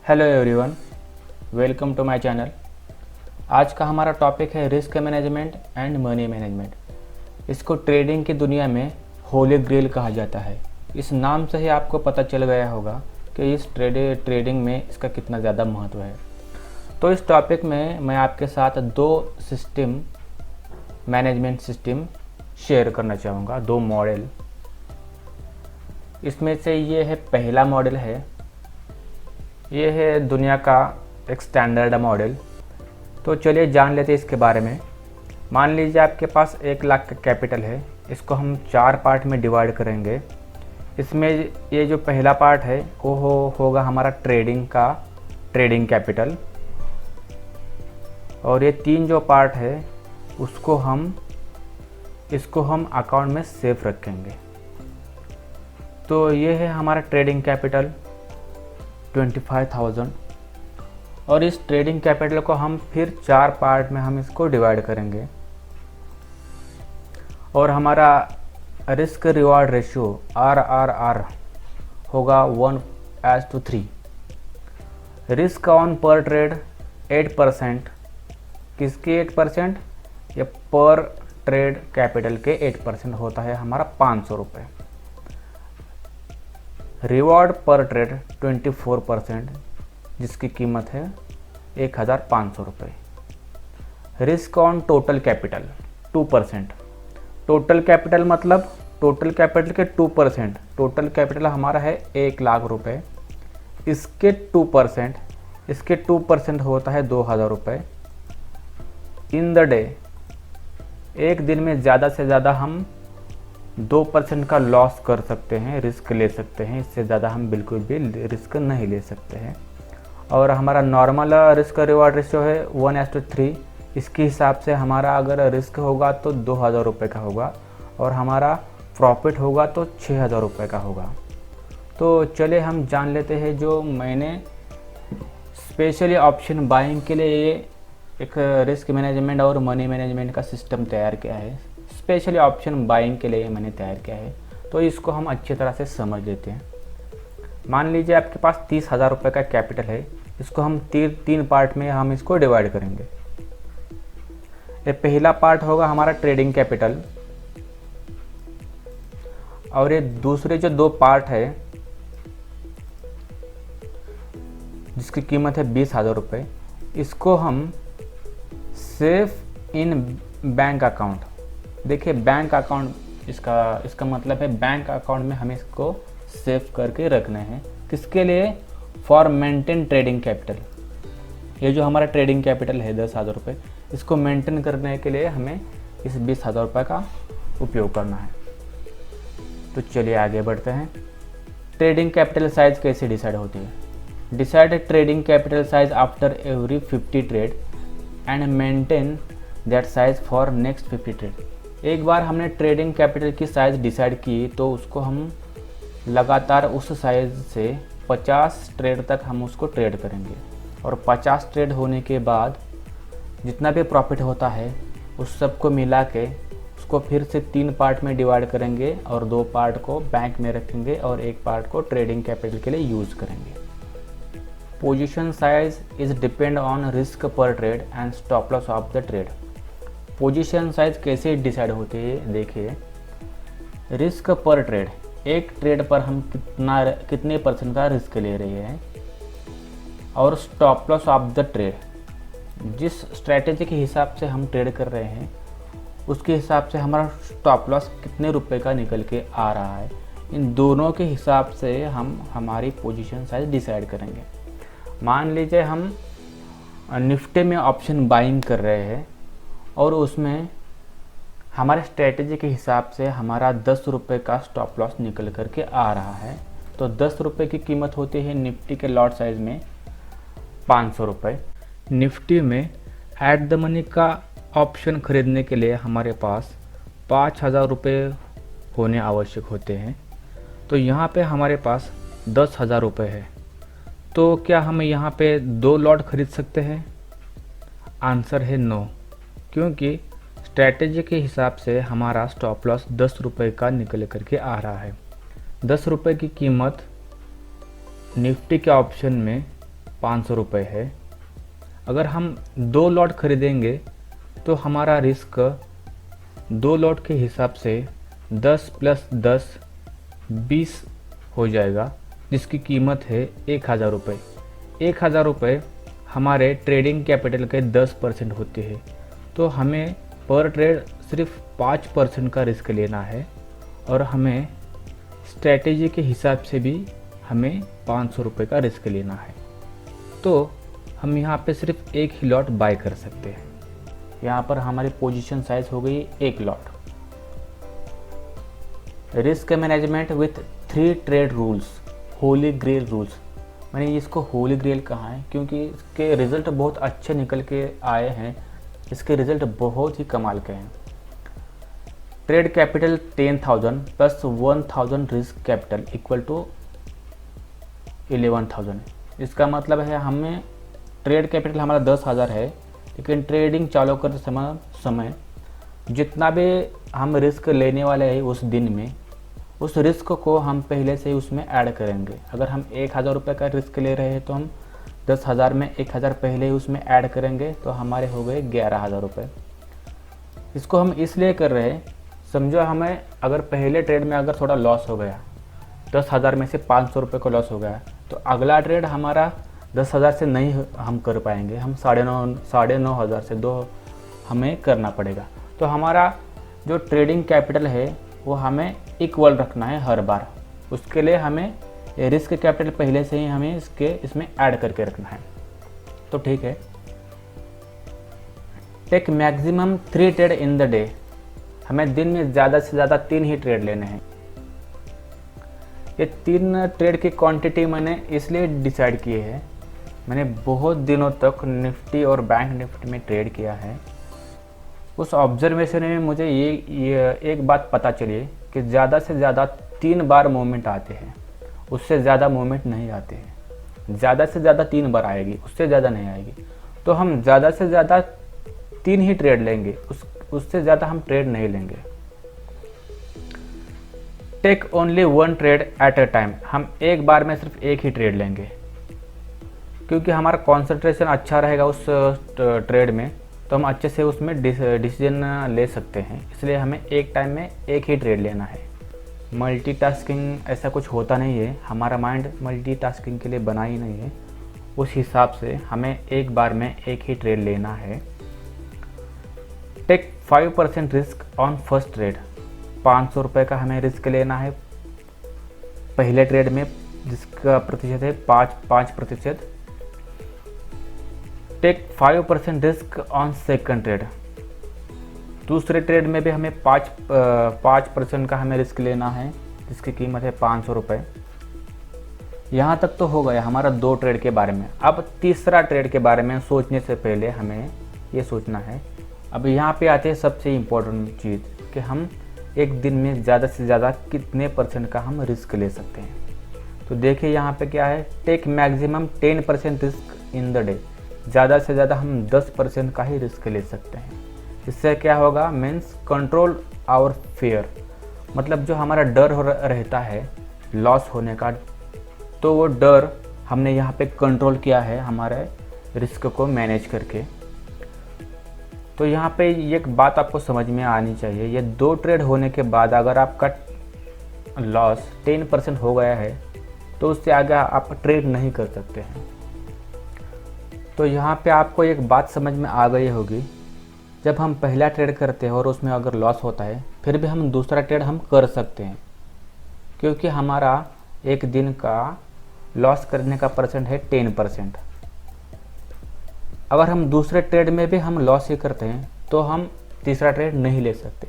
Hello everyone, welcome to my channel. आज का हमारा टॉपिक है risk management and money management. इसको ट्रेडिंग की दुनिया में होली ग्रेल कहा जाता है। इस नाम से ही आपको पता चल गया होगा कि इस ट्रेडिंग में इसका कितना ज़्यादा महत्व है। तो इस टॉपिक में मैं आपके साथ दो मैनेजमेंट सिस्टम शेयर करना चाहूँगा, दो मॉडल। इसमें से ये है पहला मॉडल है, ये है दुनिया का एक स्टैंडर्ड मॉडल। तो चलिए जान लेते हैं इसके बारे में। मान लीजिए आपके पास 1 लाख का कैपिटल है, इसको हम 4 पार्ट में डिवाइड करेंगे। इसमें ये जो पहला पार्ट है वो होगा हमारा ट्रेडिंग कैपिटल, और ये 3 जो पार्ट है इसको हम अकाउंट में सेफ रखेंगे। तो ये है हमारा ट्रेडिंग कैपिटल 25,000, और इस ट्रेडिंग कैपिटल को हम फिर 4 पार्ट में हम इसको डिवाइड करेंगे, और हमारा रिस्क रिवार्ड रेशियो RRR होगा 1:3। रिस्क ऑन पर ट्रेड 8%। किसके 8%? ये पर ट्रेड कैपिटल के 8% होता है हमारा 500 रुपये। रिवॉर्ड पर ट्रेड 24%, जिसकी कीमत है 1,500 रुपये। Risk on total capital 2%। Total capital मतलब टोटल कैपिटल के 2%। टोटल कैपिटल हमारा है 1 लाख रुपये, इसके 2% होता है 2,000 रुपये। इन द डे, एक दिन में ज़्यादा से ज़्यादा हम 2% का लॉस कर सकते हैं, रिस्क ले सकते हैं। इससे ज़्यादा हम बिल्कुल भी रिस्क नहीं ले सकते हैं। और हमारा नॉर्मल रिस्क रिवार्ड रेशियो है 1:3। इसके हिसाब से हमारा अगर रिस्क होगा तो 2,000 रुपये का होगा, और हमारा प्रॉफिट होगा तो 6,000 रुपये का होगा। तो चलिए हम जान लेते हैं, जो मैंने स्पेशली ऑप्शन बाइंग के लिए ये एक रिस्क मैनेजमेंट और मनी मैनेजमेंट का सिस्टम तैयार किया है। स्पेशली ऑप्शन बाइंग के लिए मैंने तैयार किया है, तो इसको हम अच्छी तरह से समझ लेते हैं। मान लीजिए आपके पास 30,000 रुपये का कैपिटल है, इसको हम 3 पार्ट में हम इसको डिवाइड करेंगे। ये पहला पार्ट होगा हमारा ट्रेडिंग कैपिटल, और ये दूसरे जो 2 पार्ट है जिसकी कीमत है 20,000 रुपये, इसको हम सेफ इन बैंक अकाउंट। देखिए बैंक अकाउंट, इसका मतलब है बैंक अकाउंट में हमें इसको सेव करके रखना है। किसके लिए? For maintain trading capital. ये जो हमारा ट्रेडिंग कैपिटल है 10,000 रुपये, इसको मेंटेन करने के लिए हमें इस 20,000 रुपये का उपयोग करना है। तो चलिए आगे बढ़ते हैं। ट्रेडिंग कैपिटल साइज कैसे डिसाइड होती है? Decide trading capital size after every 50 trade and maintain that size for next 50 trade. एक बार हमने ट्रेडिंग कैपिटल की साइज़ डिसाइड की तो उसको हम लगातार उस साइज़ से 50 ट्रेड तक हम उसको ट्रेड करेंगे, और 50 ट्रेड होने के बाद जितना भी प्रॉफिट होता है उस सब को मिला के उसको फिर से 3 पार्ट में डिवाइड करेंगे, और 2 पार्ट को बैंक में रखेंगे और 1 पार्ट को ट्रेडिंग कैपिटल के लिए यूज़ करेंगे। Position size is depend on risk पर trade and stop loss of the trade. Position size कैसे डिसाइड होती है? देखिए, रिस्क पर ट्रेड, एक ट्रेड पर हम कितने % का रिस्क ले रहे हैं, और stop loss of the trade, जिस स्ट्रैटेजी के हिसाब से हम ट्रेड कर रहे हैं उसके हिसाब से हमारा स्टॉप लॉस कितने रुपए का निकल के आ रहा है। इन दोनों के हिसाब से हम हमारी पोजीशन साइज डिसाइड करेंगे। मान लीजिए हम निफ्टी में ऑप्शन बाइंग कर रहे हैं, और उसमें हमारे स्ट्रेटेजी के हिसाब से हमारा 10 रुपये का स्टॉप लॉस निकल करके आ रहा है। तो 10 रुपये की कीमत होती है निफ्टी के लॉट साइज में 500 रुपये। निफ्टी में एट द मनी का ऑप्शन खरीदने के लिए हमारे पास 5,000 रुपये होने आवश्यक होते हैं। तो यहाँ पे हमारे पास 10,000 रुपये है, तो क्या हम यहाँ पे 2 लॉट खरीद सकते हैं? आंसर है नो, क्योंकि स्ट्रैटेजी के हिसाब से हमारा स्टॉप लॉस 10 रुपये का निकल करके आ रहा है। 10 रुपये की कीमत निफ्टी के ऑप्शन में ₹500 है। अगर हम 2 लॉट खरीदेंगे तो हमारा रिस्क 2 लॉट के हिसाब से 10 + 10 20 हो जाएगा, जिसकी कीमत है ₹1000। ₹1000 हमारे ट्रेडिंग कैपिटल के 10% होते हैं, तो हमें पर ट्रेड सिर्फ 5% का रिस्क लेना है और हमें स्ट्रैटेजी के हिसाब से भी हमें ₹500 का रिस्क लेना है। तो हम यहाँ पे सिर्फ एक ही लॉट बाय कर सकते हैं। यहाँ पर हमारी पोजीशन साइज हो गई 1 lot. Risk management with 3 trade rules, holy grail rules. मैंने इसको होली ग्रेल कहा है क्योंकि इसके रिज़ल्ट बहुत अच्छे निकल के आए हैं। इसके रिज़ल्ट बहुत ही कमाल के हैं। Trade capital 10,000 + 1,000 risk capital equal to 11,000। इसका मतलब है हमें ट्रेड कैपिटल हमारा 10,000 है, लेकिन ट्रेडिंग चालू करते समय जितना भी हम रिस्क लेने वाले हैं उस दिन में, उस रिस्क को हम पहले से ही उसमें ऐड करेंगे। अगर हम ₹1000 का रिस्क ले रहे हैं तो हम 10,000 में 1,000 पहले ही उसमें ऐड करेंगे, तो हमारे हो गए ₹11,000। इसको हम इसलिए कर रहे हैं, समझो हमें अगर पहले ट्रेड में अगर थोड़ा लॉस हो गया, 10,000 में से ₹500 का लॉस हो गया, तो अगला ट्रेड हमारा 10,000 से नहीं हम कर पाएंगे, हम 9,500 से 2 हमें करना पड़ेगा। तो हमारा जो ट्रेडिंग कैपिटल है वो हमें इक्वल रखना है हर बार। उसके लिए हमें रिस्क कैपिटल पहले से ही हमें इसमें ऐड करके रखना है। तो ठीक है। Take maximum 3 trade in the day. हमें दिन में ज़्यादा से ज़्यादा 3 ही ट्रेड लेने हैं। ये 3 ट्रेड की क्वांटिटी मैंने इसलिए डिसाइड की है, मैंने बहुत दिनों तक निफ्टी और बैंक निफ्टी में ट्रेड किया है। उस ऑब्जर्वेशन में मुझे ये एक बात पता चली कि ज़्यादा से ज़्यादा 3 बार मूवमेंट आते हैं, उससे ज़्यादा मूवमेंट नहीं आते हैं। ज़्यादा से ज़्यादा 3 बार आएगी, उससे ज़्यादा नहीं आएगी। तो हम ज़्यादा से ज़्यादा 3 ही ट्रेड लेंगे, उससे ज़्यादा हम ट्रेड नहीं लेंगे। Take only 1 trade at a time. हम एक बार में सिर्फ एक ही ट्रेड लेंगे, क्योंकि हमारा कॉन्सेंट्रेशन अच्छा रहेगा उस ट्रेड में, तो हम अच्छे से उसमें डिसीजन ले सकते हैं। इसलिए हमें एक टाइम में एक ही ट्रेड लेना है। मल्टीटास्किंग ऐसा कुछ होता नहीं है, हमारा माइंड मल्टीटास्किंग के लिए बना ही नहीं है। उस हिसाब से हमें एक बार में एक ही ट्रेड लेना है। Take 5% risk on first trade. ₹500 का हमें रिस्क लेना है पहले ट्रेड में, जिसका प्रतिशत है 5%। Take 5% risk on second trade. दूसरे ट्रेड में भी हमें 5% का हमें रिस्क लेना है, जिसकी कीमत है ₹500। यहाँ तक तो हो गया हमारा 2 ट्रेड के बारे में। अब तीसरा ट्रेड के बारे में सोचने से पहले हमें ये सोचना है। अब यहाँ पे आते हैं सबसे इम्पोर्टेंट चीज़ कि हम एक दिन में ज़्यादा से ज़्यादा कितने % का हम रिस्क ले सकते हैं। तो देखिए यहाँ पे क्या है, take maximum 10% risk in the day. ज़्यादा से ज़्यादा हम 10% का ही रिस्क ले सकते हैं। इससे क्या होगा, मीन्स कंट्रोल आवर फियर। मतलब जो हमारा डर रहता है लॉस होने का, तो वो डर हमने यहाँ पे कंट्रोल किया है हमारे रिस्क को मैनेज करके। तो यहाँ पे एक बात आपको समझ में आनी चाहिए, ये 2 ट्रेड होने के बाद अगर आपका लॉस 10% हो गया है तो उससे आगे आप ट्रेड नहीं कर सकते हैं। तो यहाँ पे आपको एक बात समझ में आ गई होगी, जब हम पहला ट्रेड करते हैं और उसमें अगर लॉस होता है फिर भी हम दूसरा ट्रेड हम कर सकते हैं, क्योंकि हमारा एक दिन का लॉस करने का % है 10%। अगर हम दूसरे ट्रेड में भी हम लॉस ही करते हैं तो हम तीसरा ट्रेड नहीं ले सकते,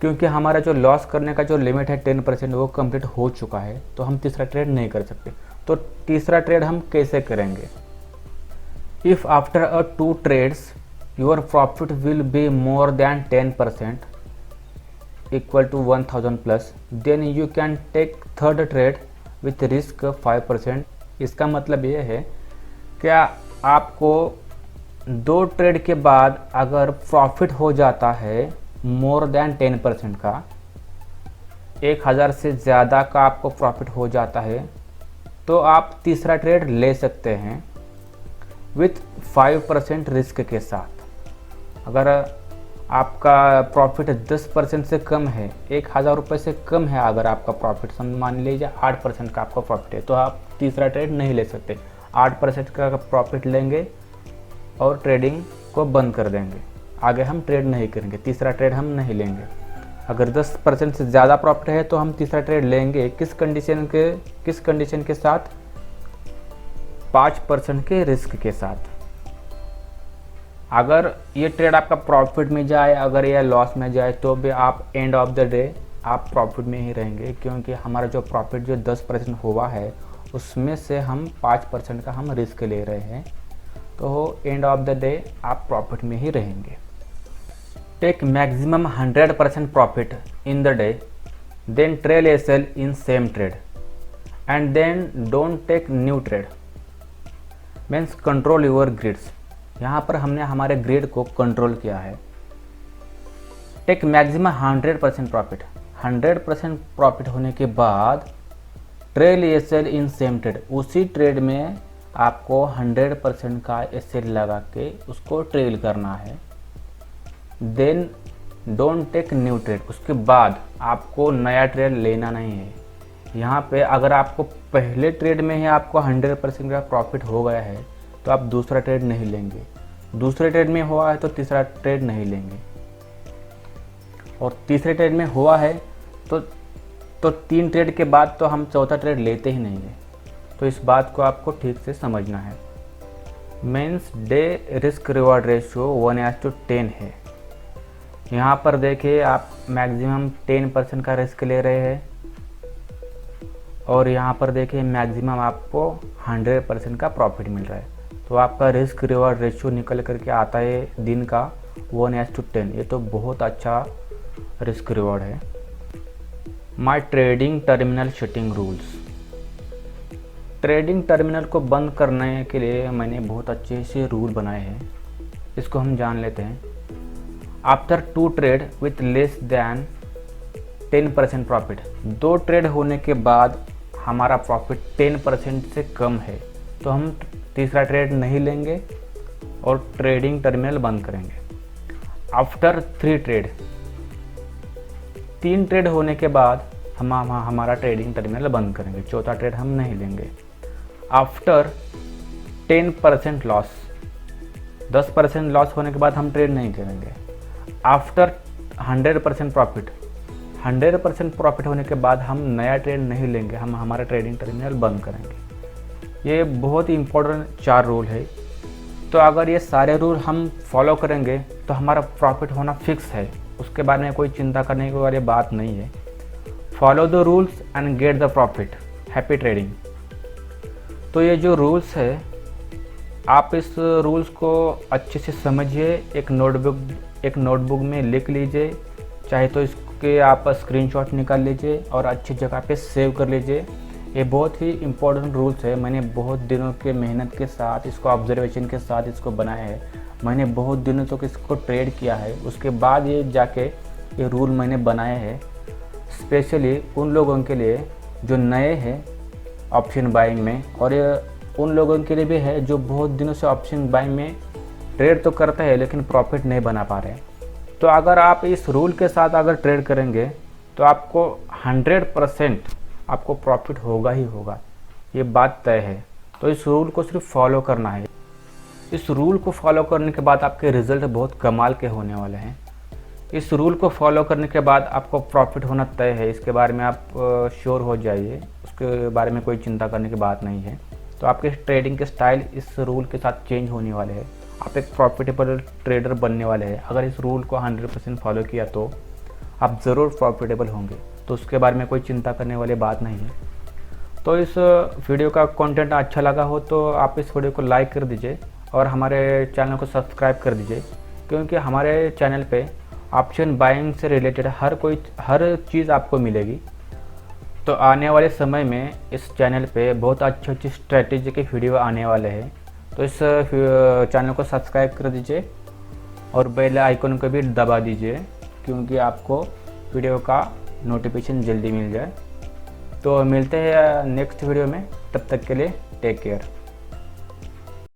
क्योंकि हमारा जो लॉस करने का जो लिमिट है 10% वो कंप्लीट हो चुका है, तो हम तीसरा ट्रेड नहीं कर सकते। तो तीसरा ट्रेड हम कैसे करेंगे? If after a 2 trades your profit will be more than 10% equal to 1000+, then you can take third trade with risk 5%। इसका मतलब ये है क्या आपको 2 ट्रेड के बाद अगर प्रॉफिट हो जाता है मोर देन 10% का, 1000 से ज़्यादा का आपको प्रॉफिट हो जाता है, तो आप तीसरा ट्रेड ले सकते हैं। विथ 5% रिस्क के साथ। अगर आपका प्रॉफिट 10% से कम है, 1000 रुपये से कम है अगर आपका प्रॉफिट, मान लीजिए 8% का आपका प्रॉफिट है, तो आप तीसरा ट्रेड नहीं ले सकते। 8% का प्रॉफिट लेंगे और ट्रेडिंग को बंद कर देंगे, आगे हम ट्रेड नहीं करेंगे, तीसरा ट्रेड हम नहीं लेंगे। अगर 10% से ज़्यादा प्रॉफिट है तो हम तीसरा ट्रेड लेंगे। किस कंडीशन के साथ? 5% के रिस्क के साथ। अगर ये ट्रेड आपका प्रॉफिट में जाए, अगर ये लॉस में जाए, तो भी आप एंड ऑफ द डे आप प्रॉफिट में ही रहेंगे, क्योंकि हमारा जो प्रॉफिट जो 10% हुआ है उसमें से हम 5% का हम रिस्क ले रहे हैं, तो एंड ऑफ द डे आप प्रॉफिट में ही रहेंगे। Take maximum 100% profit in the day, then trail a sell in same trade and then don't take new trade. Means control your greeds. यहाँ पर हमने हमारे ग्रिड को कंट्रोल किया है। Take maximum 100% profit. 100% प्रॉफिट होने के बाद trail a sell in same trade, उसी ट्रेड में आपको 100% का एसेल लगा के उसको ट्रेल करना है। Then don't take new trade, उसके बाद आपको नया ट्रेड लेना नहीं है। यहाँ पे अगर आपको पहले ट्रेड में ही आपको 100% का प्रॉफिट हो गया है तो आप दूसरा ट्रेड नहीं लेंगे, दूसरे ट्रेड में हुआ है तो तीसरा ट्रेड नहीं लेंगे, और तीसरे ट्रेड में हुआ है तो 3 ट्रेड के बाद तो हम चौथा ट्रेड लेते ही नहीं है। तो इस बात को आपको ठीक से समझना है। Means day risk reward ratio 1:10 है। यहाँ पर देखिए आप मैक्सिमम 10% का रिस्क ले रहे हैं, और यहाँ पर देखिए मैक्सिमम आपको 100% का प्रॉफिट मिल रहा है। तो आपका रिस्क रिवॉर्ड रेशियो निकल करके आता है दिन का 1:10। ये तो बहुत अच्छा रिस्क रिवॉर्ड है। My trading terminal setting rules. Trading terminal को बंद करने के लिए मैंने बहुत अच्छे से रूल बनाए हैं, इसको हम जान लेते हैं। After 2 trade with less than 10% profit, 2 trade होने के बाद हमारा प्रॉफिट 10% से कम है तो हम तीसरा ट्रेड नहीं लेंगे और ट्रेडिंग टर्मिनल बंद करेंगे। आफ्टर 3 ट्रेड, 3 ट्रेड होने के बाद हम हमारा ट्रेडिंग टर्मिनल बंद करेंगे, चौथा ट्रेड हम नहीं लेंगे। आफ्टर 10% लॉस, 10% लॉस होने के बाद हम ट्रेड नहीं करेंगे। आफ्टर 100% प्रॉफिट, 100% प्रॉफिट होने के बाद हम नया ट्रेड नहीं लेंगे, हम हमारा ट्रेडिंग टर्मिनल बंद करेंगे। ये बहुत ही इम्पोर्टेंट 4 रूल है। तो अगर ये सारे रूल हम फॉलो करेंगे तो हमारा प्रॉफिट होना फिक्स है, उसके बारे में कोई चिंता करने वाली बात नहीं है। Follow the rules and get the profit. Happy trading. तो ये जो रूल्स है, आप इस रूल्स को अच्छे से समझिए, एक नोटबुक में लिख लीजिए, चाहे तो इसके आप स्क्रीनशॉट निकाल लीजिए और अच्छी जगह पे सेव कर लीजिए। ये बहुत ही इम्पोर्टेंट रूल्स है। मैंने बहुत दिनों के मेहनत के साथ इसको, ऑब्जर्वेशन के साथ इसको बनाया है। मैंने बहुत दिनों तक इसको ट्रेड किया है, उसके बाद ये जाके ये रूल मैंने बनाए हैं स्पेशली उन लोगों के लिए जो नए हैं ऑप्शन बाइंग में, और उन लोगों के लिए भी है जो बहुत दिनों से ऑप्शन बाइंग में ट्रेड तो करते हैं लेकिन प्रॉफिट नहीं बना पा रहे। तो अगर आप इस रूल के साथ अगर ट्रेड करेंगे तो आपको 100% आपको प्रॉफिट होगा ही होगा, ये बात तय है। तो इस रूल को सिर्फ फॉलो करना है। इस रूल को फॉलो करने के बाद आपके रिज़ल्ट बहुत कमाल के होने वाले हैं। इस रूल को फॉलो करने के बाद आपको प्रॉफिट होना तय है, इसके बारे में आप श्योर हो जाइए, उसके बारे में कोई चिंता करने की बात नहीं है। तो आपके ट्रेडिंग के स्टाइल इस रूल के साथ चेंज होने वाले हैं, आप एक प्रॉफिटेबल ट्रेडर बनने वाले हैं। अगर इस रूल को 100% फॉलो किया तो आप ज़रूर प्रॉफिटेबल होंगे, तो उसके बारे में कोई चिंता करने वाली बात नहीं है। तो इस वीडियो का कंटेंट अच्छा लगा हो तो आप इस वीडियो को लाइक कर दीजिए और हमारे चैनल को सब्सक्राइब कर दीजिए, क्योंकि हमारे चैनल पे ऑप्शन बाइंग से रिलेटेड हर चीज़ आपको मिलेगी। तो आने वाले समय में इस चैनल पे बहुत अच्छी स्ट्रेटेजी के वीडियो आने वाले हैं। तो इस चैनल को सब्सक्राइब कर दीजिए और बेल आइकन को भी दबा दीजिए, क्योंकि आपको वीडियो का नोटिफिकेशन जल्दी मिल जाए। तो मिलते हैं नेक्स्ट वीडियो में, तब तक के लिए टेक केयर।